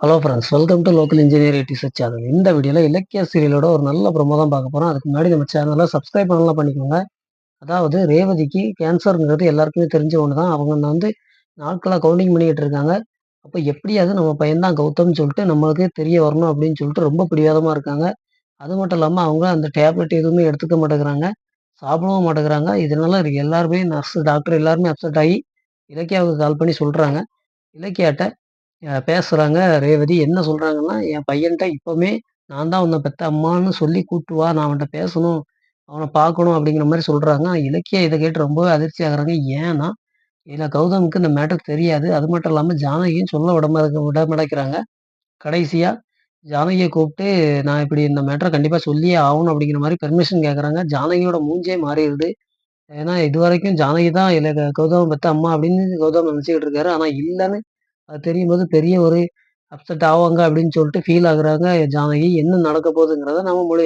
Hello friends, welcome to local engineer research channel. இந்த வீடியோல இலக்கிய சீரியலோட ஒரு நல்ல ப்ரோமோ தான் பார்க்க போறோம். அதுக்கு முன்னாடி நம்ம சேனலை சப்ஸ்கிரைப் பண்ணலாம் பண்ணிக்கோங்க. அதாவது ரேவதிக்கு கேன்சர்ங்கிறது எல்லாருக்குமே தெரிஞ்ச ஒண்ணு தான். அவங்க வந்து நாட்களா கவுண்டிங் பண்ணிக்கிட்டு இருக்காங்க. அப்ப எப்படியாவது நம்ம பையன் தான் கௌதம்னு சொல்லிட்டு நம்மளுக்கு தெரிய வரணும் அப்படின்னு சொல்லிட்டு ரொம்ப பிடிவாதமா இருக்காங்க. அது மட்டும் இல்லாம அவங்க அந்த டேப்லெட் எதுவுமே எடுத்துக்க மாட்டேங்கிறாங்க. சாப்பிடவும் மாட்டேங்கிறாங்க. இதனால எல்லாருமே நர்ஸ், டாக்டர் எல்லாருமே அப்செட் ஆகி இலக்கியாவுக்கு கால் பண்ணி சொல்றாங்க. இலக்கியாட்ட பேசுறாங்க ரேவதி. என்ன சொல்றாங்கன்னா, "என் பையன்ட்ட இப்பவுமே நான் தான் உன்ன பெத்த அம்மான்னு சொல்லி கூட்டு வா. நான் அவன்ட்ட பேசணும். அவன பார்க்கணும்." அப்படிங்கிற மாரி சொல்றாங்க. இலக்கியா இத கேட்டு ரொம்பவே அதிர்ச்சி ஆகுறாங்க. ஏன்னா, இதுல கௌதமுக்கு இந்த மேட்டர் தெரியாது. அது மட்டும் இல்லாம ஜானகியும் சொல்ல விடமாட்டேங்கிறாங்க. கடைசியா ஜானகிய கூப்ட்டு, "நான் இப்படி இந்த மேட்டர கண்டிப்பா சொல்லியே ஆவணும்." அப்படிங்கிற மாரி பெர்மிஷன் கேட்கறாங்க. ஜானகியோட மூஞ்சே மாறிருது. ஏன்னா, இதுவரைக்கும் ஜானகி தான் கௌதம பெத்த அம்மா அப்படின்னு கௌதம் நெனச்சுக்கிட்டு இருக்காரு. ஆனா இல்லன்னு அது தெரியும்போது பெரிய ஒரு அப்செட் ஆவாங்க அப்படின்னு சொல்லிட்டு ஃபீல் ஆகுறாங்க ஜானகி. என்ன நடக்க போகுதுங்கிறத நம்ம முழு